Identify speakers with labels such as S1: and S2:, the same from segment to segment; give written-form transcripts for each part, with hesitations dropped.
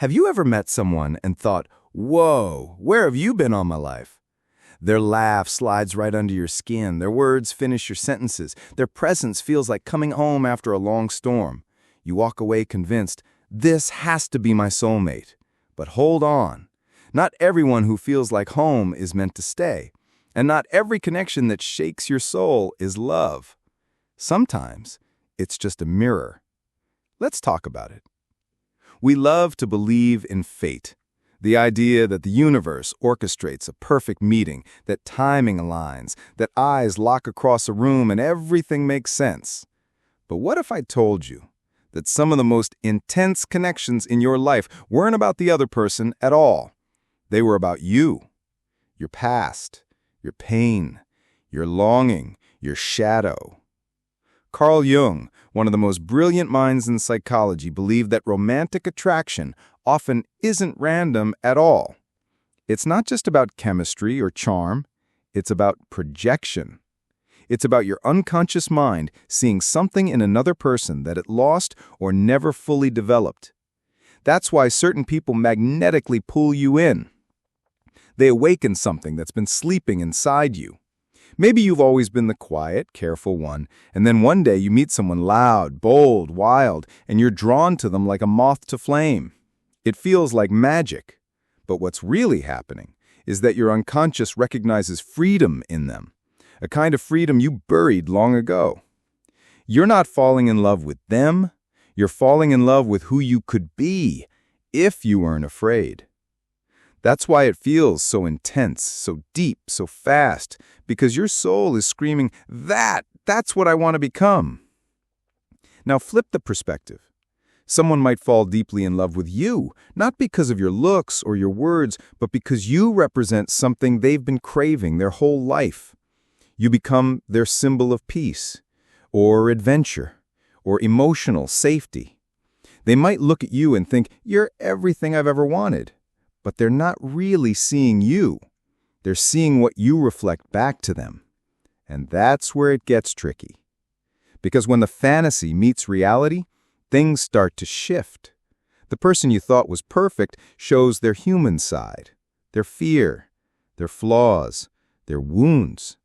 S1: Have you ever met someone and thought, whoa, where have you been all my life? Their laugh slides right under your skin, their words finish your sentences, their presence feels like coming home after a long storm. You walk away convinced, this has to be my soulmate. But hold on. Not everyone who feels like home is meant to stay, and not every connection that shakes your soul is love. Sometimes it's just a mirror. Let's talk about it. We love to believe in fate, the idea that the universe orchestrates a perfect meeting, that timing aligns, that eyes lock across a room and everything makes sense. But what if I told you that some of the most intense connections in your life weren't about the other person at all? They were about you, your past, your pain, your longing, your shadow. Carl Jung, one of the most brilliant minds in psychology, believed that romantic attraction often isn't random at all. It's not just about chemistry or charm, it's about projection. It's about your unconscious mind seeing something in another person that it lost or never fully developed. That's why certain people magnetically pull you in. They awaken something that's been sleeping inside you. Maybe you've always been the quiet, careful one, and then one day you meet someone loud, bold, wild, and you're drawn to them like a moth to flame. It feels like magic. But what's really happening is that your unconscious recognizes freedom in them, a kind of freedom you buried long ago. You're not falling in love with them, you're falling in love with who you could be if you weren't afraid. That's why it feels so intense, so deep, so fast, because your soul is screaming, that's what I want to become. Now flip the perspective. Someone might fall deeply in love with you, not because of your looks or your words, but because you represent something they've been craving their whole life. You become their symbol of peace, or adventure, or emotional safety. They might look at you and think, you're everything I've ever wanted. But they're not really seeing you. They're seeing what you reflect back to them. And that's where it gets tricky. Because when the fantasy meets reality, things start to shift. The person you thought was perfect shows their human side, their fear, their flaws, their wounds.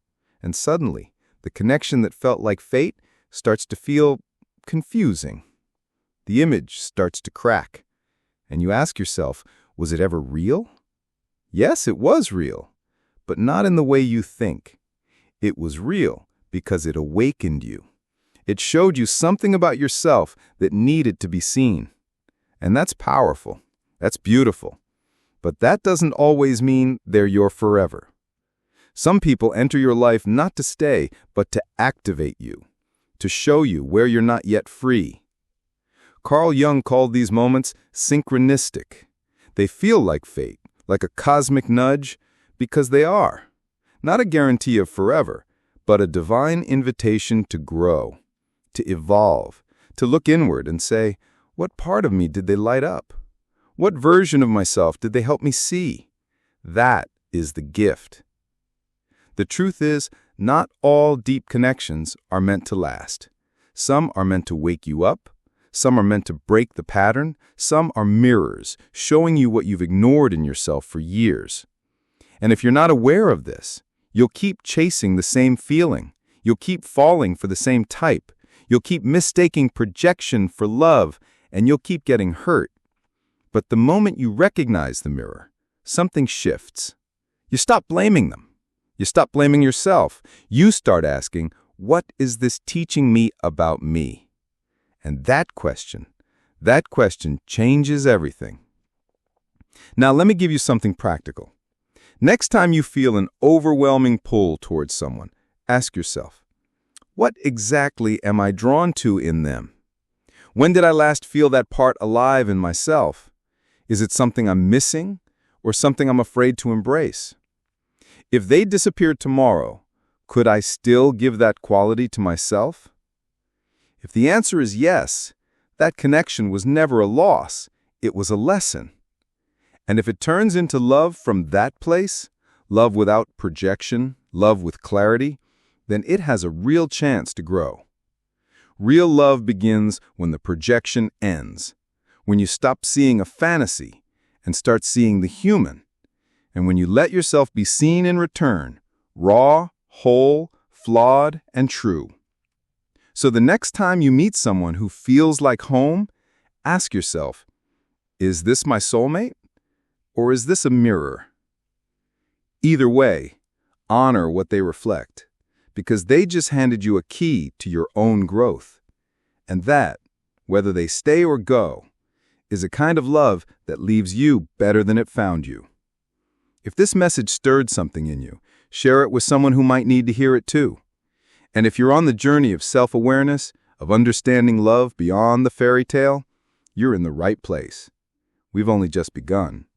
S1: And suddenly, the connection that felt like fate starts to feel confusing. The image starts to crack. And you ask yourself, was it ever real? Yes, it was real, but not in the way you think. It was real because it awakened you. It showed you something about yourself that needed to be seen. And that's powerful. That's beautiful. But that doesn't always mean they're your forever. Some people enter your life not to stay, but to activate you, to show you where you're not yet free. Carl Jung called these moments synchronistic. They feel like fate, like a cosmic nudge, because they are. Not a guarantee of forever, but a divine invitation to grow, to evolve, to look inward and say, what part of me did they light up? What version of myself did they help me see? That is the gift. The truth is, not all deep connections are meant to last. Some are meant to wake you up. Some are meant to break the pattern. Some are mirrors, showing you what you've ignored in yourself for years. And if you're not aware of this, you'll keep chasing the same feeling. You'll keep falling for the same type. You'll keep mistaking projection for love, and you'll keep getting hurt. But the moment you recognize the mirror, something shifts. You stop blaming them. You stop blaming yourself. You start asking, what is this teaching me about me? And that question changes everything. Now, let me give you something practical. Next time you feel an overwhelming pull towards someone, ask yourself, what exactly am I drawn to in them? When did I last feel that part alive in myself? Is it something I'm missing or something I'm afraid to embrace? If they disappeared tomorrow, could I still give that quality to myself? If the answer is yes, that connection was never a loss, it was a lesson. And if it turns into love from that place, love without projection, love with clarity, then it has a real chance to grow. Real love begins when the projection ends, When you stop seeing a fantasy and start seeing the human, and when you let yourself be seen in return, raw, whole, flawed, and true. So the next time you meet someone who feels like home, ask yourself, is this my soulmate? Or is this a mirror? Either way, honor what they reflect, because they just handed you a key to your own growth. And that, whether they stay or go, is a kind of love that leaves you better than it found you. If this message stirred something in you, share it with someone who might need to hear it too. And if you're on the journey of self-awareness, of understanding love beyond the fairy tale, you're in the right place. We've only just begun.